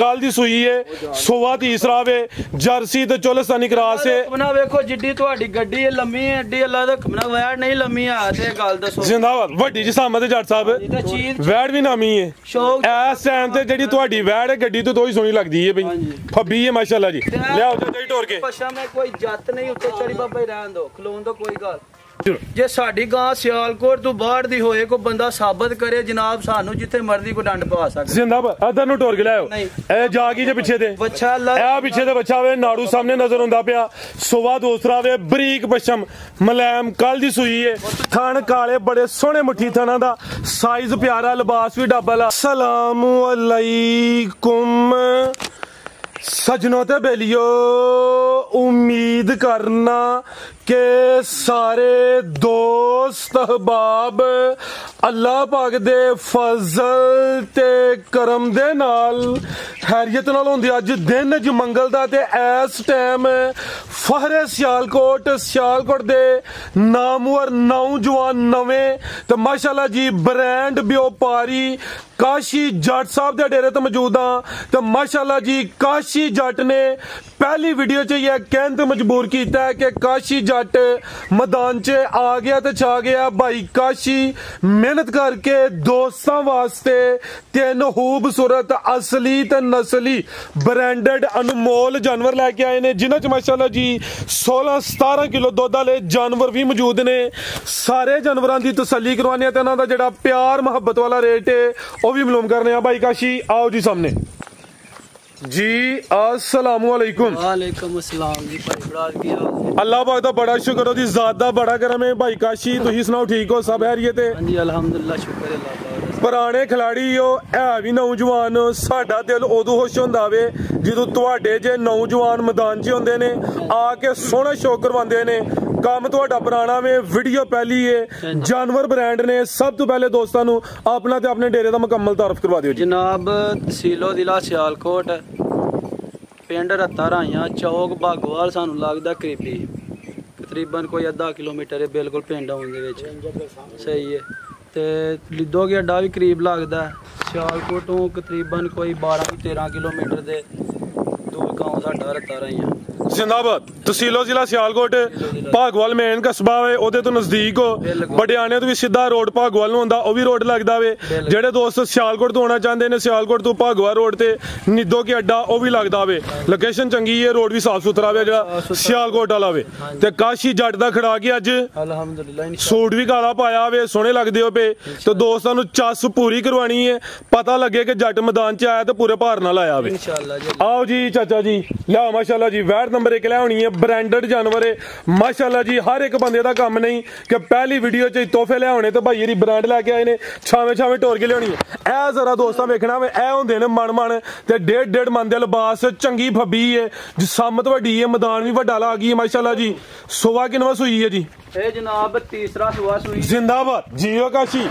कल दी सूई है सुबह तीसरा वे जर्सी ते चोलिस्तानी क्रॉस है अपना वेखो जिड्डी ਤੁਹਾਡੀ ਗੱਡੀ ਹੈ ਲੰਮੀ ਹੈ ਏਡੀ ਅੱਲਾ ਦਾ ਕਮਨਾ ਵੈੜ ਨਹੀਂ ਲੰਮੀ ਆ ਤੇ ਗੱਲ ਦੱਸੋ जिंदाबाद ਵੱਡੀ ਜਿਸਾਮਤ ਜੱਟ ਸਾਹਿਬ ਵੈੜ ਵੀ ਨਾਮੀ ਹੈ ਇਸ ਟਾਈਮ ਤੇ ਜਿਹੜੀ ਤੁਹਾਡੀ ਵੈੜ ਹੈ ਗੱਡੀ ਤੋਂ ਹੀ ਸੋਹਣੀ ਲੱਗਦੀ ਹੈ ਬਈ ਫੱਬੀ ਹੈ ਮਾਸ਼ਾਅੱਲਾ ਜੀ ਲਿਆਓ ਚਾਚਾ ਜੀ ਢੋਰ ਕੇ ਪਛਾ ਮੈਂ ਕੋਈ ਜੱਤ ਨਹੀਂ ਉੱਤੇ ਚੜੀ ਬਾਬਾ ਰਹਿਣ ਦੋ ਖਲੋਣ ਦੋ ਕੋਈ ਗੱਲ ਜੇ ਸਾਡੀ ਗਾਂ ਸਿਆਲਕੋਟ ਤੋਂ ਬਾਹਰ ਦੀ ਹੋਏ ਕੋਈ ਬੰਦਾ ਸਾਬਤ ਕਰੇ ਜਨਾਬ ਸਾਨੂੰ ਜਿੱਥੇ ਮਰਜ਼ੀ ਕੋ ਡੰਡ ਪਾ ਸਕਦਾ ਜਿੰਦਾਬਾਦ ਅਦਰ ਨੂੰ ਟੋਰ ਕੇ ਲਾਓ ਇਹ ਜਾ ਗਈ ਜੇ ਪਿੱਛੇ ਤੇ ਬੱਚਾ ਇਹ ਪਿੱਛੇ ਤੇ ਬੱਚਾ ਵੇ ਨਾੜੂ ਸਾਹਮਣੇ ਨਜ਼ਰ ਹੁੰਦਾ ਪਿਆ ਸੁਬਾ ਦੂਸਰਾ ਵੇ ਬਰੀਕ ਪਸ਼ਮ ਮਲੈਮ ਕੱਲ ਦੀ ਸੂਈ ਏ ਥਣ ਕਾਲੇ ਬੜੇ ਸੋਹਣੇ ਮੁੱਠੀ ਥਣਾ ਦਾ ਸਾਈਜ਼ ਪਿਆਰਾ ਲਿਬਾਸ ਵੀ ਡਬਲ ਸਲਾਮ ਅਲੈਕੁਮ सजनों ते बेलियो उम्मीद करना के सारे दोस्त अहबाब अल्लाह पाक दे फजल ते करम दे नाल हैरियत नाल होंदी अज दिन ज मंगल दा ते इस टाइम फहरे सियालकोट दे नामवर नौजवान नवें ते माशाअल्लाह जी ब्रांड व्यापारी काशी जट साहब दे डेरे ते मौजूद हां ते माशाअल्लाह जी काशी जट ने पहली वीडियो च यह कहने ते मजबूर किया है कि काशी जट मैदान च आ गया ते छा गया भाई काशी मेहनत करके दोस्तों वास्ते तीन खूबसूरत असली ते नस्ली ब्रांडेड अनमोल जानवर लैके आए ने जिन्हां च माशाअल्लाह जी 16-17 किलो दुध वाले जानवर भी मौजूद ने सारे जानवरां दी तसल्ली करवाने ते इन्हां दा जिहड़ा प्यार मुहब्बत वाला रेट है वो भी मालूम करने भाई काशी आओ जी सामने जी अस्सलाम वालेकुम वालेकुम अस्सलाम जी भाई बराद की हाल अल्लाह पाक दा बड़ा शुक्र हो दी जात दा बड़ा करम है भाई काशी तुसी सुनाओ ठीक हो सब हैरियत है हां जी अल्हम्दुलिल्लाह शुक्र है अल्लाह दा पुराने खिलाड़ी हो है भी नौजवान साडा दिल उदों खुश हुंदा वे जदों तुहाडे जे नौजवान मैदान च हुंदे ने आके सोहना शो करवांदे ने काम तुहाडा पुराना वे वीडियो पहली है जानवर ब्रांड ने सब तो पहले दोस्तां नूं अपना ते अपने डेरे दा मुकम्मल तारफ करवा दिओ जनाब तहसीलो जिला सियालकोट पिंड रत्ता राइयां चौक भागोवाल सानू लगदा करीबी तकरीबन कोई आधा किलोमीटर है बिल्कुल पिंड आउण दे विच सही है ते लिद्दो गी अड्डा भी करीब लगदा सियालकोट तो तकरीबन कोई 12-13 किलोमीटर दे दूर गांव साडा रत्ता राइयां जिंदाबाद तहसीलो जिला सियालकोट भागवाल मेन कस्बा वे ओदे तो नजदीक हो बड़ियाने तो भी सीधा रोड भागवाल नूं हुंदा ओ भी रोड लगदा वे जेड़े दोस्त सियालकोट तो आना चाहते ने सियालकोट तो भागवाल रोड ते निद्धो के अड्डा ओ भी लगदा वे लोकेशन चंगी है रोड भी साफ सुथरा वे जेड़ा सियालकोट वाला वे ते काशी जट दा खड़ा के अज अल्हम्दुलिल्लाह सूट भी काला पाया वे सोहने लगदे हो पे तो दोस्तां नूं चस पूरी करवानी है पता लगे कि जट मैदान च आया ते पूरे भार नाल आया वे इंशाअल्लाह जी आओ जी चाचा जी लियाओ माशाअल्लाह जी वैट नंबर 1 लिया होनी है ब्रांडेड जानवर है माशाअल्लाह जी हर एक बंदे दा काम नहीं कि पहली वीडियो च तोहफे लिया होने ते भाई दी ब्रांड लेके आए ने छावे छावे टोर के लियानी है ए जरा दोस्तां वेखना वे ए हुंदे ने मन ते डेढ़ मन दे लिबास चंगी फब्बी है जिसामत वड्डी है मैदान भी वड्डा ला गई है माशाअल्लाह जी सुबह किनवा सूई है जी ए जनाब तीसरा सुबह सूई जिंदाबाद जियो काशी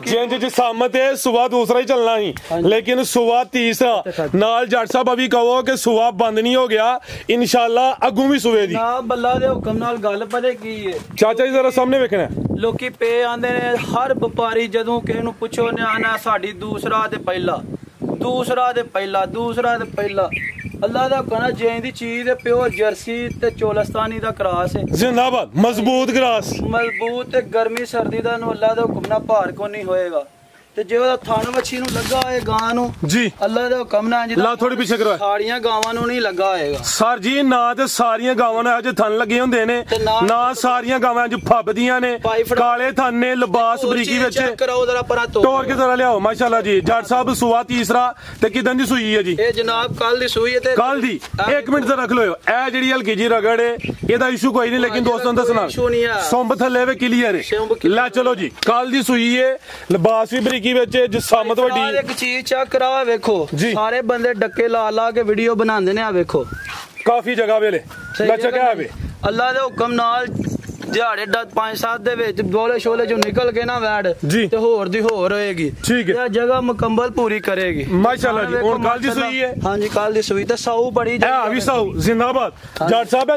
जिंज जिसामत है सुबह दूसरा ही चलना ही लेकिन सुबह तीसरा नाल जट साहब अभी कहो कि सुबह बंद नहीं हो गया इंशाल्लाह अगू भी सुबह दी ना बल्ला दे हुक्म नाल गल पते की है चाचा जी जरा सामने वेखना लोकी पे आंदे ने हर व्यापारी जदों किसे नूं पुछो ने आना साडी दूसरा ते पहला अल्लाह दा कहना जेंदी चीज है प्योर जर्सी ते चोलिस्तानी दा क्रॉस है जिंदाबाद मजबूत क्रॉस मजबूत ते गर्मी सर्दी दा नु अल्लाह दा हुक्म ना भार को नहीं होएगा ते जे ओदा थन वछी नु लगा है गां नु जी अल्लाह दा हुक्म ना ला थोड़ी पीछे करवा सारियां गावां नु नहीं लगा आएगा सर जी ना ते सारियां गावां नु अज थन लगे हुंदे ने ना सारियां गावां अज फबदियां ने काले थन ने लिबास बरीकी विच चेक कराओ जरा परा तोड़ के जरा लियाओ माशाल्लाह जी जट साहब सुबह तीसरा ते किदन दी सूई है जी ए जनाब कल दी सूई है ते कल दी 1 मिनट जरा रख लो ए जेडी हल्की जी रगड़ है एदा इशू कोई नहीं लेकिन दोस्तों दसना सुंब थल्ले वे क्लियर है ला चलो जी कल दी सूई है लिबास भी बरीकी विच जिस एक चीज चेक करा वेखो सारे बंदे डक्के ला ला के वीडियो बनांदे ने आ वेखो काफी जगह वेले लचक है वे अल्लाह दे हुक्म नाल ਦਿਹਾੜੇ 5-7 ਦੇ ਵਿੱਚ ਬੋਲੇ ਸ਼ੋਲੇ ਜੋ ਨਿਕਲ ਕੇ ਨਾ ਵੈੜ ਜੀ ਤੇ ਹੋਰ ਦੀ ਹੋਰ ਹੋਏਗੀ। ਠੀਕ ਹੈ, ਇਹ ਜਗ੍ਹਾ ਮੁਕੰਮਲ ਪੂਰੀ ਕਰੇਗੀ ਮਾਸ਼ਾਅੱਲਾ ਜੀ। ਹੁਣ ਕੱਲ ਦੀ ਸੂਈ ਹੈ? ਹਾਂਜੀ ਕੱਲ ਦੀ ਸੂਈ ਤੇ ਸਾਊ ਬੜੀ ਆ ਵੀ ਸਾਊ ਜ਼ਿੰਦਾਬਾਦ ਜੱਟ ਸਾਹਿਬ।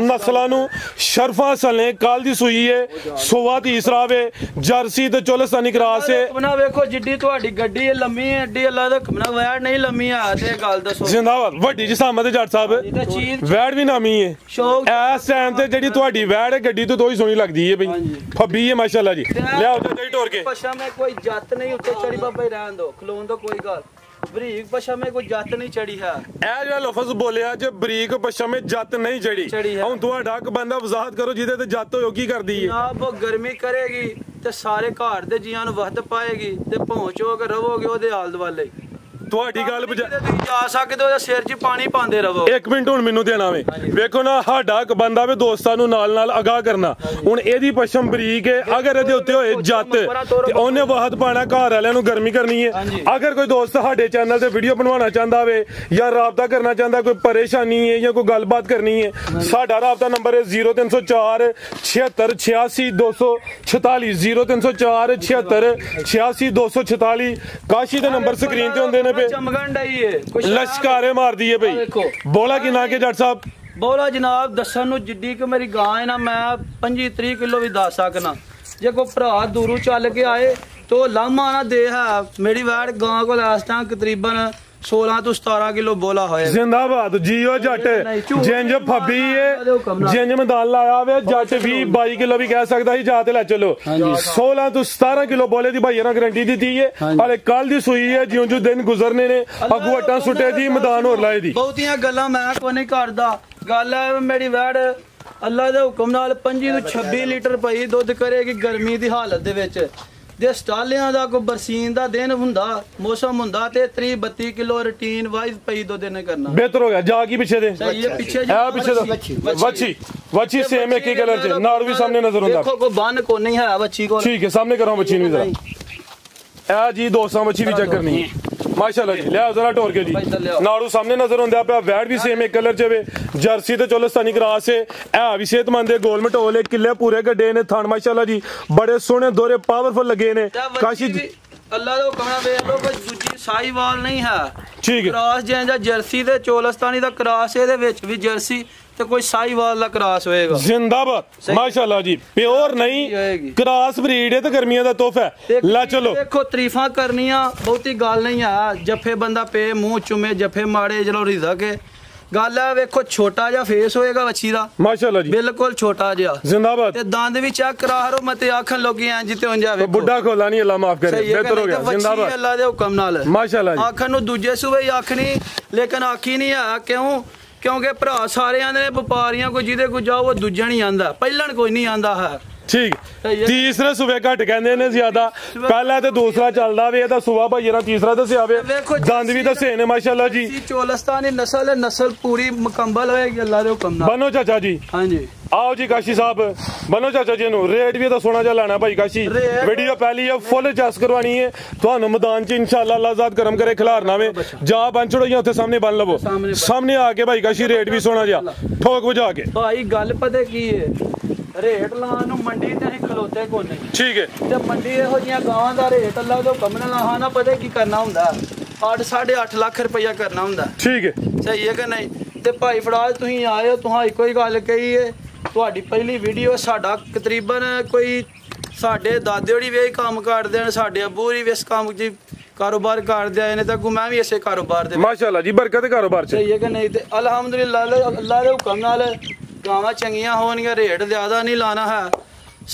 ਨਸਲਾਂ ਨੂੰ ਸ਼ਰਫਾ ਸਲੇ ਕੱਲ ਦੀ ਸੂਈ ਹੈ, ਸੋਵਾ ਤੀਸਰਾ ਵੇ ਜਰਸੀ ਤੇ ਚੋਲਸਤਾਨੀ ਕਰਾਸ ਹੈ। ਨਾ ਵੇਖੋ ਜਿੱਡੀ ਤੁਹਾਡੀ ਗੱਡੀ ਹੈ ਲੰਮੀ ਹੈ ਏਡੀ ਅੱਲਾ ਦਾ ਕਮਨਾ ਵੈੜ ਨਹੀਂ ਲੰਮੀ ਆ ਤੇ ਗੱਲ ਦੱਸੋ ਜ਼ਿੰਦਾਬਾਦ ਵੱਡੀ ਜਿਸਾਮਤ ਤੇ ਜੱਟ ਸਾਹਿਬ ਵੈੜ ਵੀ ਨਾਮੀ ਹੈ ਇਸ ਟਾਈਮ ਤੇ ਜਿਹੜੀ ਤੁਹਾਡੀ ਵੈੜ ਹੈ ਗੱਡੀ ਤੋਂ ਹੀ ਸੋਹਣੀ ਲੱਗਦੀ ਹੈ ਬਈ ਫੱਬੀ ਹੈ ਮਾਸ਼ਾਅੱਲਾ ਜੀ। ਲਿਆਓ ਤੇ ਜਈ ਟੋਰ ਕੇ ਪਛਾ ਮੈਂ ਕੋਈ ਜੱਤ ਨਹੀਂ ਉੱਤੇ ਚੜੀ ਬਾਬਾ ਹੀ ਰਹਿਣ ਦੋ ਖਲੋਣ ਦੋ ਕੋਈ ਗੱਲ ਬਰੀਕ ਪਛਾ ਮੈਂ ਕੋਈ ਜੱਤ ਨਹੀਂ ਚੜੀ ਹੈ। ਇਹ ਜਿਹੜਾ ਲਫ਼ਜ਼ ਬੋਲਿਆ ਜੇ ਬਰੀਕ ਪਛਾ ਮੈਂ ਜੱਤ ਨਹੀਂ ਚੜੀ ਹੁਣ ਤੁਹਾਡਾ ਇੱਕ ਬੰਦਾ ਵਜ਼ਾਹਤ ਕਰੋ ਜਿਹਦੇ ਤੇ ਜੱਤ ਹੋਇਓ ਕੀ ਕਰਦੀ ਹੈ। ਜਨਾਬ ਉਹ ਗਰਮੀ ਕਰੇਗੀ ਤੇ ਸਾਰੇ ਘਰ ਦੇ ਜੀਆਂ ਨੂੰ ਵਕਤ ਪਾਏਗੀ ਤੇ ਪਹੁੰਚੋ ਕੇ ਰਹੋਗੇ ਉਹਦੇ ਆਲ ਦੁਆਲੇ। ਤੁਹਾਡੀ ਗੱਲ ਤੁਸੀਂ ਜਾ ਸਕਦੇ ਹੋ ਸਿਰ 'ਚ ਪਾਣੀ ਪਾਉਂਦੇ ਰਹੋ। ਇੱਕ ਮਿੰਟ ਹੁਣ ਮੈਨੂੰ ਦੇਣਾ ਵੇ ਵੇਖੋ ਨਾ ਸਾਡਾ ਇੱਕ ਬੰਦਾ ਵੇ ਦੋਸਤਾਂ ਨੂੰ ਨਾਲ ਨਾਲ ਅਗਾਹ ਕਰਨਾ। ਹੁਣ ਇਹਦੀ ਪਛਮ ਬਰੀਕ ਹੈ ਅਗਰ ਇਹਦੇ ਉੱਤੇ ਹੋਏ ਜੱਤ ਤੇ ਉਹਨੇ ਵਕਤ ਪਾਣਾ ਘਰ ਵਾਲਿਆਂ ਨੂੰ ਗਰਮੀ ਕਰਨੀ ਹੈ। ਅਗਰ ਕੋਈ ਦੋਸਤ ਸਾਡੇ ਚੈਨਲ ਤੇ ਵੀਡੀਓ ਬਣਵਾਉਣਾ ਚਾਹੁੰਦਾ ਵੇ ਜਾਂ ਰਾਬਤਾ ਕਰਨਾ ਚਾਹੁੰਦਾ ਕੋਈ ਪਰੇਸ਼ਾਨੀ ਹੈ ਜਾਂ ਕੋਈ ਗੱਲਬਾਤ ਕਰਨੀ ਹੈ ਸਾਡਾ ਰਾਬਤਾ ਨੰਬਰ ਹੈ 0304 76 86 246 0304 76 86 246। ਕਾਸ਼ੀ ਦੇ ਨੰਬਰ ਸਕਰੀਨ ਤੇ ਹੁੰਦੇ ਨੇ। ਚਮਗਣ ਡਈ ਏ ਲਸ਼ਕਾਰੇ ਮਾਰਦੀ ਹੈ ਬਈ। ਬੋਲਾ ਕੀ ਨਾ ਕੇ ਜੱਟ ਸਾਹਿਬ? ਬੋਲਾ ਜਨਾਬ ਦੱਸਣ ਨੂੰ ਜਿੱਡੀ ਕਿ ਮੇਰੀ ਗਾਂ ਹੈ ਨਾ ਮੈਂ 25-30 ਕਿਲੋ ਵੀ ਦੱਸ ਸਕਣਾ। ਜੇ ਕੋਈ ਭਰਾ ਦੂਰੋਂ ਚੱਲ ਕੇ ਆਏ ਤੋ ਲਾਮਾ ਨਾ ਦੇ ਹੈ ਮੇਰੀ ਵੈੜ ਗਾਂ ਕੋਲ ਇਸ ਟਾਈਮ ਤਕਰੀਬਨ 16 ਤੋਂ 17 ਕਿਲੋ ਬੋਲਾ ਹੋਇਆ। ਜ਼ਿੰਦਾਬਾਦ ਜੀਓ ਜੱਟ ਜਿੰਜ ਫੱਬੀ ਏ ਜਿੰਜ ਮੈਦਾਨ ਲਾਇਆ ਵੇ ਜੱਟ 20-22 ਕਿਲੋ ਵੀ ਕਹਿ ਸਕਦਾ ਸੀ ਜਾ ਤੇ ਲੈ ਚਲੋ 16 ਤੋਂ 17 ਕਿਲੋ ਬੋਲੇ ਦੀ ਭਾਈਆਂ ਨੇ ਗਰੰਟੀ ਦਿੱਤੀ ਏ। ਹਲੇ ਕੱਲ ਦੀ ਸੂਈ ਹੈ ਜਿਉਂ ਜਿਉਂ ਦਿਨ ਗੁਜ਼ਰਨੇ ਨੇ ਅਗੂ ਵਟਾਂ ਸੁੱਟੇ ਦੀ ਮੈਦਾਨ ਹੋਰ ਲਾਏ ਦੀ। ਬਹੁਤੀਆਂ ਗੱਲਾਂ ਮੈਂ ਕੋਈ ਨਹੀਂ ਕਰਦਾ ਗੱਲ ਹੈ ਮੇਰੀ ਵੈੜ ਅੱਲਾ ਦੇ ਹੁਕਮ ਨਾਲ 25 ਤੋਂ 26 ਲੀਟਰ ਪਈ ਦੁੱਧ ਕਰੇਗੀ ਗਰਮੀ ਦੀ ਹਾਲਤ ਦੇ ਵਿੱਚ। ਜੇ ਸਟਾਲਿਆਂ ਦਾ ਕੋਈ ਬਰਸੀਨ ਦਾ ਦਿਨ ਹੁੰਦਾ ਮੌਸਮ ਹੁੰਦਾ ਤੇ 30-32 ਕਿਲੋ ਰੂਟੀਨ ਵਾਈਜ਼ ਪਈ ਦੋ ਦਿਨ ਕਰਨਾ ਬਿਹਤਰ ਹੋ ਗਿਆ। ਜਾ ਕੀ ਪਿੱਛੇ ਦੇ ਸਹੀ ਹੈ ਪਿੱਛੇ ਵੱਛੀ ਸੇਮ ਇੱਕ ਹੀ ਕਲਰ ਚ ਨਾੜ ਵੀ ਸਾਹਮਣੇ ਨਜ਼ਰ ਆਉਂਦਾ। ਦੇਖੋ ਕੋਈ ਬੰਨ ਕੋ ਨਹੀਂ ਹੈ ਵੱਛੀ ਕੋਲ। ਠੀਕ ਹੈ ਸਾਹਮਣੇ ਕਰਾਂ ਵੱਛੀ ਨੂੰ ਜ਼ਰਾ ਇਹ ਜੀ ਦੋਸਤਾਂ ਵੱਛੀ ਵੀ ਚੈੱਕ ਕਰਨੀ ਹੈ ਮਾਸ਼ਾਅੱਲਾ ਜੀ। ਲਿਆ ਜ਼ਰਾ ਟੋਰ ਕੇ ਜੀ ਨਾੜੂ ਸਾਹਮਣੇ ਨਜ਼ਰ ਆਉਂਦਾ ਪਿਆ ਵੈੜ ਵੀ ਸੇਮ ਇੱਕ ਕਲਰ ਚ ਵੇ ਜਰਸੀ ਤੇ ਚੋਲਸਤਾਨੀ ਕਰਾਸ ਹੈ। ਇਹ ਵੀ ਸਿਹਤਮੰਦ ਹੈ ਗੋਲ ਮਟੋਲੇ ਕਿੱਲੇ ਪੂਰੇ ਗੱਡੇ ਨੇ ਥਣ ਮਾਸ਼ਾਅੱਲਾ ਜੀ ਬੜੇ ਸੋਹਣੇ ਦੋਰੇ ਪਾਵਰਫੁਲ ਲੱਗੇ ਨੇ। ਕਾਸ਼ੀ ਅੱਲਾ ਦਾ ਹੁਕਮ ਨਾਲ ਵੇਖ ਲੋ ਕੋਈ ਦੂਜੀ ਸਾਈਵਾਲ ਨਹੀਂ ਹੈ। ਠੀਕ ਹੈ ਕਰਾਸ ਜਿਹਾ ਜਰਸੀ ਤੇ ਚੋਲਸਤਾਨੀ ਦਾ ਕਰਾਸ ਇਹਦੇ ਵਿੱਚ ਵੀ ਜਰਸੀ ਤੇ ਕੋਈ ਸਾਈਵਾਲ ਦਾ ਕਰਾਸ ਹੋਏਗਾ। ਜ਼ਿੰਦਾਬਾਦ ਮਾਸ਼ਾਅੱਲਾ ਜੀ ਪਿਓਰ ਨਹੀਂ ਕਰਾਸ ਬਰੀਡ ਹੈ ਤੇ ਗਰਮੀਆਂ ਦਾ ਤੋਹਫਾ ਹੈ। ਲੈ ਚਲੋ ਦੇਖੋ ਤਾਰੀਫਾਂ ਕਰਨੀਆਂ ਬਹੁਤੀ ਗੱਲ ਨਹੀਂ ਆ ਜੱਫੇ ਬੰਦਾ ਪੇ ਮੂੰਹ ਚੁੰਮੇ ਜੱਫੇ ਮਾੜੇ ਚਲੋ ਰਿਜ਼ਾ ਕੇ ਗੱਲ ਹੈ। ਵੇਖੋ ਛੋਟਾ ਜਿਹਾ ਫੇਸ ਹੋਏਗਾ ਵੱਛੀ ਦਾ ਮਾਸ਼ਾਅੱਲਾ ਜੀ ਬਿਲਕੁਲ ਛੋਟਾ ਜਿਹਾ ਜ਼ਿੰਦਾਬਾਦ ਤੇ ਦੰਦ ਵੀ ਚੈੱਕ ਕਰਾ ਹਰੋ ਮਤੇ ਆਖਣ ਲੋਕੀ ਐਂ ਜਿੱਤੇ ਹੋ ਜਾਵੇ ਬੁੱਢਾ ਖੋਲਾ ਨਹੀਂ ਅੱਲਾ ਮਾਫ ਕਰੇ ਬਿਹਤਰ ਹੋ ਗਿਆ ਜ਼ਿੰਦਾਬਾਦ ਅੱਲਾ ਦੇ ਹੁਕਮ ਨਾਲ ਮਾਸ਼ਾਅੱਲਾ ਜੀ। ਆਖਣ ਨੂੰ ਦੂਜੇ ਸੂਬੇ ਹੀ ਆਖਣੀ ਲੇਕਿਨ ਆਖੀ ਨਹੀਂ ਆ ਕਿਉਂ ਕਿਉਂਕਿ ਭਰਾ ਸਾਰੇ ਆਂਦੇ ਨੇ ਵਪਾਰੀਆਂ ਕੋਈ ਜਿਹਦੇ ਕੋ ਜਾਓ ਉਹ ਦੂਜਾ ਨਹੀਂ ਆਂਦਾ ਪਹਿਲਣ ਕੋਈ ਨਹੀਂ ਆਂਦਾ ਹੈ। ਠੀਕ ਤੀਸਰੇ ਸੂਬੇ ਘੱਟ ਕਹਿੰਦੇ ਨੇ ਜ਼ਿਆਦਾ ਪਹਿਲਾ ਤੇ ਦੂਸਰਾ ਚੱਲਦਾ ਵੇ ਇਹਦਾ ਸੂਬਾ ਭਾਈ ਨਾ ਤੀਸਰਾ ਦੱਸਿਆ ਵੇ ਦੰਦ ਵੀ ਦੱਸੇ ਨੇ ਮਾਸ਼ਾਅੱਲਾ ਜੀ। ਚੋਲਸਤਾਨੀ ਨਸਲ ਪੂਰੀ ਮੁਕੰਮਲ ਹੋਏਗੀ ਅੱਲਾ ਦੇ ਹੁਕਮ ਨਾਲ। ਬਨੋ ਚਾਚਾ ਜੀ ਹਾਂਜੀ आओ जी काशी साहब बनो चाचा जी नु रेट भी तो सोना जा लाना भाई काशी वीडियो पहली है फुल चस करवानी है ਤੁਹਾਨੂੰ मैदान च इंशाल्लाह अल्लाह ज़ात करम करे खिलारना वे जा बन छड़ो या उत्थे सामने बन लवो सामने आके भाई काशी रेट भी सोना जा ठोक बजा के भाई गल पता की है रेट लान ਨੂੰ ਮੰਡੀ ਤੇ ਅਸੀਂ ਖਲੋਤੇ ਕੋ ਨਹੀਂ। ਠੀਕ ਹੈ ਤੇ ਮੰਡੀ ਇਹੋ ਜੀਆਂ ਗਾਵਾਂ ਦਾ ਰੇਟ ਅੱਲਾ ਤੋਂ ਕਮ ਨਾ ਲਾਹਾ ਨਾ ਪਤਾ ਕੀ ਕਰਨਾ ਹੁੰਦਾ 8.5 ਲੱਖ ਰੁਪਇਆ ਕਰਨਾ ਹੁੰਦਾ। ਠੀਕ ਹੈ ਸਹੀ ਹੈ ਕਿ ਨਹੀਂ ਤੇ ਭਾਈ ਫੜਾਜ ਤੁਸੀਂ ਆਏ ਹੋ ਤੁਹਾਂ ਇੱਕੋ ਹੀ ਗੱਲ ਕਹੀ ਹੈ ਤੁਹਾਡੀ ਪਹਿਲੀ ਵੀਡੀਓ ਸਾਡਾ ਤਕਰੀਬਨ ਕੋਈ ਸਾਡੇ ਦਾਦੇ ਹੋਰੀ ਵੀ ਕੰਮ ਕਰਦੇ ਨੇ ਸਾਡੇ ਅੱਬੂ ਹੋਰੀ ਵੀ ਇਸ ਕੰਮ 'ਚ ਕਾਰੋਬਾਰ ਕਰਦੇ ਆਏ ਨੇ ਤਾਂ ਮੈਂ ਵੀ ਇਸੇ ਕਾਰੋਬਾਰ ਦੇ ਮਾਸ਼ਾਅੱਲਾ ਜੀ ਬਰਕਤ ਕਾਰੋਬਾਰ 'ਚ ਸਹੀ ਹੈ ਕਿ ਨਹੀਂ ਤੇ ਅਲਹਮਦੁਲਿਲਾ ਅੱਲਾ ਦੇ ਹੁਕਮ ਨਾਲ ਗਾਵਾਂ ਚੰਗੀਆਂ ਹੋਣਗੀਆਂ ਰੇਟ ਜ਼ਿਆਦਾ ਨਹੀਂ ਲਾਣਾ ਹੈ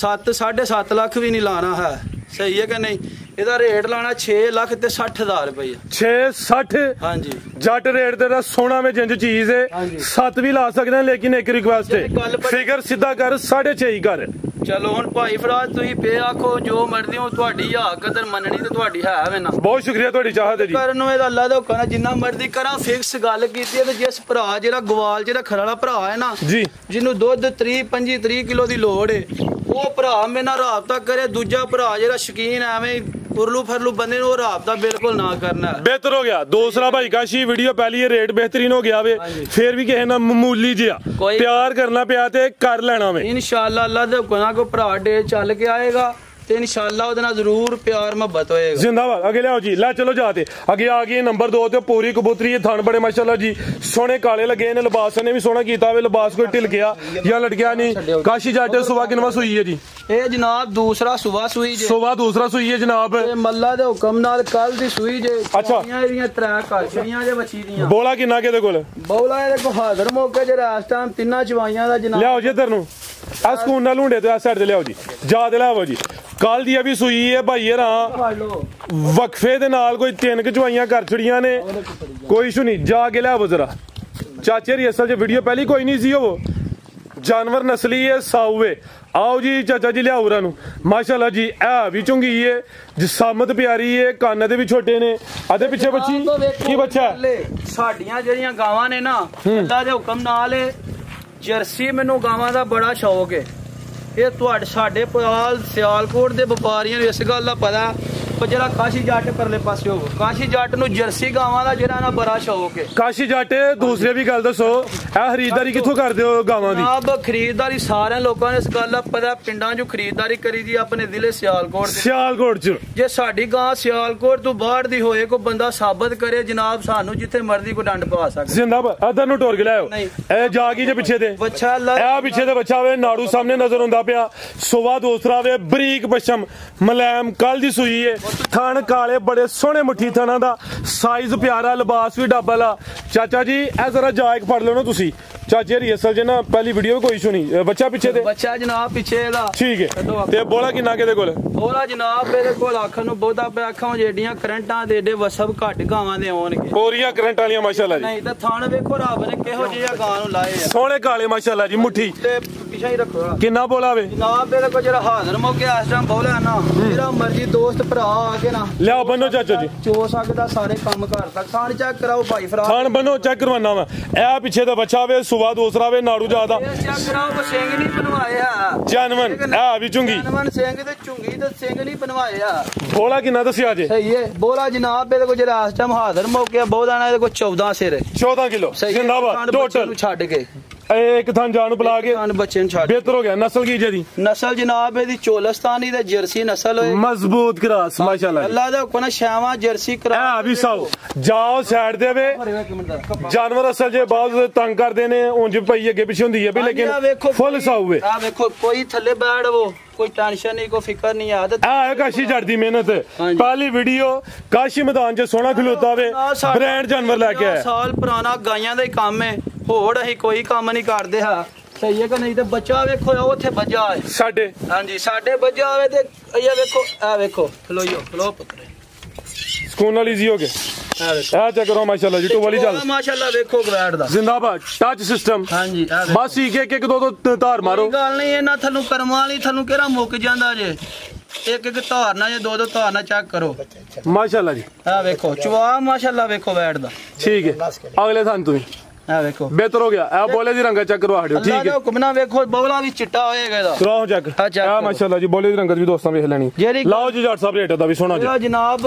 7.5 ਲੱਖ ਵੀ ਨਹੀਂ ਲਾਣਾ ਹੈ ਸਹੀ ਹੈ ਕਿ ਨਹੀਂ ਇਹਦਾ ਰੇਟ ਲਾਣਾ 6 ਲੱਖ ਤੇ 60,000 ਰੁਪਏ 660 ਹਾਂਜੀ ਜੱਟ ਰੇਟ ਤੇ ਦਾ ਸੋਨਾ ਵਿੱਚ ਜਿੰਜ ਚੀਜ਼ ਹੈ 7 ਵੀ ਲਾ ਸਕਦੇ ਹਾਂ ਲੇਕਿਨ ਇੱਕ ਰਿਕੁਐਸਟ ਹੈ ਫਿਗਰ ਸਿੱਧਾ ਕਰ 6.5 ਹੀ ਕਰ। ਚਲੋ ਹੁਣ ਭਾਈ ਫਰਾਜ ਤੁਸੀਂ ਪੇ ਆਖੋ ਜੋ ਮਰਜ਼ੀ ਹੋ ਤੁਹਾਡੀ ਆ ਕਦਰ ਮੰਨਣੀ ਤੇ ਤੁਹਾਡੀ ਹੈ ਵੇ ਨਾ ਬਹੁਤ ਸ਼ੁਕਰੀਆ ਤੁਹਾਡੀ ਚਾਹਤ ਹੈ ਜੀ ਕਰਨ ਨੂੰ ਇਹਦਾ ਅੱਲਾ ਦਾ ਹੁਕਮ ਹੈ ਜਿੰਨਾ ਮਰਜ਼ੀ ਕਰਾਂ ਫਿਕਸ ਗੱਲ ਕੀਤੀ ਹੈ ਤੇ ਜਿਸ ਭਰਾ ਜਿਹੜਾ ਗਵਾਲ ਜਿਹੜਾ ਖੜਾ ਵਾਲਾ ਭਰਾ ਹੈ ਨਾ ਜੀ ਜਿਹਨੂੰ ਦੁੱਧ 25-30 ਕਿਲੋ ਦੀ ਲੋੜ ਹੈ ਉਹ ਭਰਾ ਮੇਰੇ ਨਾਲ ਰਾਬਤਾ ਕਰੇ ਦੂਜਾ ਭਰਾ ਜਿਹੜਾ ਸ਼ਕੀਨ ਐਵੇਂ उर्लू फरलू बंदे ने राबता बिल्कुल ना करना। बेहतर हो गया दूसरा भाई काशी वीडियो पहली रेट बेहतरीन हो गया वे फिर भी कहे ना मामूली जिहा प्यार करना पिया ते कर लेना वे इंशाअल्लाह अल्लाह दे हुक्म नाल को भरा डे चल के आएगा ते इंशाअल्लाह ओदे नाल जरूर प्यार मोहब्बत होएगा। जिंदाबाद आगे लियाओ जी लै चलो जाते आगे आ गई नंबर 2 ते पूरी कबूतरी थन बड़े माशाल्लाह जी सोने काले लगे ने लिबास ने भी सोना कीता वे लिबास कोई ढिल गया या लट गया नहीं। काशी जट सुबह किनवा सुई है जी ए जनाब दूसरा सुबह सुई जे सुबह दूसरा सुई है जनाब मल्ला दे हुक्म नाल कल दी सुई जे अच्छा एरियां त्रै कर छड़ियां जे बची दियां बोला किन्ना के दे कोल बौला ए को हाਜ਼ਰ मौके जे इस टाइम तिन्ना चवाइयां दा जनाब लियाओ जी इधर नु आ स्कून नाल हुंडे ते इस साइड ते लियाओ जी जा ते लियाओ जी कल दी अभी सुई है भाई वक्फे दे नाल कोई 3 चवाइयां कर छड़ियां ने कोई इशू नहीं जा के लियाओ जरा चाचे री असल च वीडियो पहली कोई नहीं सी वो जानवर नस्ली है साउवे आओ जी चाचा जी लियाओ उरा नु माशाल्लाह जी है भी चुंगी है जिसामत प्यारी है कान दे भी छोटे ने आधे पीछे बच्ची की बच्चा है साडियां जेड़ियां गावां ने ना अल्लाह दे हुक्म नाल जर्सी मैनू गावां दा बड़ा शौक है ਇਹ ਤੁਹਾਡੇ ਸਾਡੇ ਪਾਲ ਸਿਆਲਕੋਟ ਦੇ ਵਪਾਰੀਆਂ ਨੂੰ ਇਸ ਗੱਲ ਦਾ ਪਤਾ ਪਰ ਜਿਹੜਾ ਕਾਸ਼ੀ ਜੱਟ ਪਰਲੇ ਪਾਸੇ ਹੋ ਕਾਸ਼ੀ ਜੱਟ ਨੂੰ ਜਰਸੀ ਗਾਵਾਂ ਦਾ ਜਿਹੜਾ ਨਾ ਬੜਾ ਸ਼ੌਕ ਹੈ ਕਾਸ਼ੀ ਜੱਟ ਦੂਸਰੇ ਵੀ ਗੱਲ ਦੱਸੋ ਇਹ ਖਰੀਦਦਾਰੀ ਕਿੱਥੋਂ ਕਰਦੇ ਹੋ ਗਾਵਾਂ ਦੀ ਆਪ ਖਰੀਦਦਾਰੀ ਸਾਰਿਆਂ ਲੋਕਾਂ ਨੂੰ ਇਸ ਗੱਲ ਦਾ ਪਤਾ ਪਿੰਡਾਂ 'ਚ ਖਰੀਦਦਾਰੀ ਕਰੀਦੀ ਆਪਣੇ ਜ਼ਿਲ੍ਹੇ ਸਿਆਲਕੋਟ ਚ ਜੇ ਸਾਡੀ ਗਾਂ ਸਿਆਲਕੋਟ ਤੋਂ ਬਾਹਰ ਦੀ ਹੋਏ ਕੋਈ ਬੰਦਾ ਸਾਬਤ ਕਰੇ ਜਨਾਬ ਸਾਨੂੰ ਜਿੱਥੇ ਮਰਜ਼ੀ ਕੋ ਡੰਡ ਪਵਾ ਸਕਦਾ ਜ਼ਿੰਦਾਬਾਦ ਅਦਰ ਨੂੰ ਟੋਰ ਕੇ ਲਾਓ ਇਹ ਜਾ ਗਈ ਜੇ ਪਿੱਛੇ ਤੇ ਬੱਚਾ ਇਹ ਪਿੱਛੇ ਤੇ ਬੱਚਾ ਵੇ ਨਾੜੂ ਸਾਹਮਣੇ ਨਜ਼ਰ ਆਉਂਦਾ ਪਿਆ ਸੁਬਾ ਦੂਸਰਾ ਵੇ ਬਰੀਕ ਪਸ਼ਮ ਮਲੈਮ ਕੱਲ ਦੀ ਸੂਈ ਏ ਥਣ ਕਾਲੇ ਬੜੇ ਸੋਹਣੇ ਮੁੱਠੀ ਥਣਾ ਦਾ ਸਾਈਜ਼ ਪਿਆਰਾ ਲਿਬਾਸ ਵੀ ਡਬਲ ਆ ਚਾਚਾ ਜੀ ਇਹ ਜ਼ਰਾ ਜਾਇਕ ਫੜ ਲਓ ਨਾ ਤੁਸੀਂ ਚਾਚੇ ਦੀ ਅਸਲ ਜੇ ਨਾ ਪਹਿਲੀ ਵੀਡੀਓ ਕੋਈ ਇਸ਼ੂ ਨਹੀਂ ਬੱਚਾ ਪਿੱਛੇ ਤੇ ਬੱਚਾ ਜਨਾਬ ਪਿੱਛੇ ਦਾ ਠੀਕ ਹੈ ਤੇ ਬੋਲਾ ਕਿੰਨਾ ਕਿਹਦੇ ਕੋਲ ਬੋਲਾ ਜਨਾਬ ਇਹਦੇ ਕੋਲ ਅੱਖਾਂ ਨੂੰ ਬਹੁਤਾ ਪਿਆ ਅੱਖਾਂ ਜਿਹੜੀਆਂ ਕਰੰਟਾਂ ਦੇ ਏਡੇ ਵਸਬ ਘੱਟ ਗਾਵਾਂ ਦੇ ਆਉਣਗੇ ਪੂਰੀਆਂ ਕਰੰਟ ਵਾਲੀਆਂ ਮਾਸ਼ਾਅੱਲਾ ਜੀ ਨਹੀਂ ਤਾਂ ਥਣ ਵੇਖੋ ਰੱਬ ਨੇ ਕਿਹੋ ਜਿਹਾ ਗਾਂ ਨੂੰ ਲਾਏ ਆ ਸੋਹਣੇ ਕਾਲੇ ਮਾਸ਼ਾਅੱਲਾ ਜੀ ਮੁੱਠੀ ਤੇ ਪਿੱਛੇ ਹੀ ਰੱਖੋ ਕਿੰਨਾ ਬੋਲਾ ਵੇ ਜਨਾਬ ਇਹਦੇ ਕੋਲ ਜਿਹੜਾ ਹਾਜ਼ਰ ਮੌਕੇ ਇਸ ਟਾਈਮ ਬੋਲਾ ਨਾ ਜਿਹੜਾ ਮਰਜ਼ੀ ਦੋਸਤ ਭਰਾ ਆ ਕੇ ਨਾ ਲਿਆਓ ਬੰਨੋ ਚਾਚਾ ਜੀ ਚੋ ਸਕਦਾ ਸਾਰੇ ਕੰਮ ਘਰ ਤੱਕ ਥਣ ਚੈੱਕ ਕਰਾਓ ਭਾਈ ਫਰਾ ਥਣ ਬੰਨੋ ਚੈੱਕ ਕਰਵਾਨਾ ਵਾ ਇਹ ਪਿੱਛੇ ਦਾ ਬੱਚਾ ਵੇ ਸੁਬਾ ਦੂਸਰਾ ਵੇ ਨਾੜੂ ਜਿਆਦਾ ਚੈੱਕ ਕਰਾਓ ਸਿੰਘ ਨਹੀਂ ਬਣਵਾਇਆ ਜਨਮਨ ਇਹ ਵੀ ਚੁੰਗੀ ਜਨਮਨ ਸਿੰਘ ਤੇ ਚੁੰਗੀ ਤੇ ਸਿੰਘ ਨਹੀਂ ਬਣਵਾਇਆ ਬੋਲਾ ਕਿੰਨਾ ਦੱਸਿਆ ਜੇ ਸਹੀ ਹੈ ਬੋਲਾ ਜਨਾਬ ਇਹਦੇ ਕੋਲ ਜਿਹੜਾ ਇਸ ਟਾਈਮ ਹਾਜ਼ਰ ਮੌਕੇ ਬੋਲਾ ਨਾ ਇਹਦੇ ਕੋਲ 14 ਸਿਰ 14 ਕਿਲੋ ਜ਼ਿੰਦਾਬਾਦ ਟੋਟਲ ਛੱਡ ਕੇ ਇੱਕ ਥਾਂ ਜਾਨ ਬੁਲਾ ਕੇ ਬੱਚੇ ਨੂੰ ਛੱਡ ਬਿਹਤਰ ਹੋ ਗਿਆ ਨਸਲ ਕੀ ਜੀ ਨਸਲ ਜਨਾਬ ਇਹਦੀ ਚੋਲਸਤਾਨੀ ਤੇ ਜਰਸੀ ਨਸਲ ਹੋਏ ਮਜ਼ਬੂਤ ਕਰਾਸ ਮਾਸ਼ਾਅੱਲਾ ਅੱਲਾ ਦਾ ਹੁਕਮ ਸ਼ਾਵਾ ਜਰਸੀ ਕਰਾ ਆ ਵੀ ਸਾਓ ਜਾਓ ਸਾਈਡ ਦੇ ਵੇ ਜਾਨਵਰ ਅਸਲ ਜੇ ਬਹੁਤ ਤੰਗ ਕਰਦੇ ਨੇ ਉਂਝ ਪਈ ਅੱਗੇ ਪਿੱਛੇ ਹੁੰਦੀ ਹੈ ਵੀ ਲੇਕਿਨ ਫੁੱਲ ਸਾਊ ਵੇ ਆ ਵੇਖੋ ਕੋਈ ਥੱਲੇ ਬੈਠ ਉਹ कोई टेंशन नहीं कोई फिक्र नहीं आदत है काशी जट दी मेहनत पहली वीडियो काशी मैदान च सोना खलोता वे ब्रांड जानवर लेके आया साल पुराना गायां दा ही काम है होड़ अहीं कोई काम नहीं करदे हा सही है कि नहीं ते बच्चा वेखो ओथे बजा है साडे हां जी साडे बजा आवे ते ये वेखो आ वेखो खलो पुत्र सुकून वाली जी हो गए आ चेक करो माशाल्लाह जी टू वाली चल माशाल्लाह देखो गवैड़ दा जिंदाबाद टच सिस्टम हां जी बस एक एक दो धार मारो गल नहीं इना थनु करम वाली थनु केरा मुक जांदा जे एक एक धार ना जे दो धार ना चेक करो माशाल्लाह जी आ देखो चवा माशाल्लाह देखो वैड़ दा ठीक है अगले थान तुम आ देखो बेहतर हो गया ए बोले दी रंगा चेक करवा हड़ो ठीक है अल्लाह दा हुक्म ना देखो बौला भी चिट्टा होएगा दा कराओ चेक आ माशाल्लाह जी बोले दी रंगत भी दोस्तां वेख लेनी लाओ जी जट साहब रेट दा भी सोना जी जनाब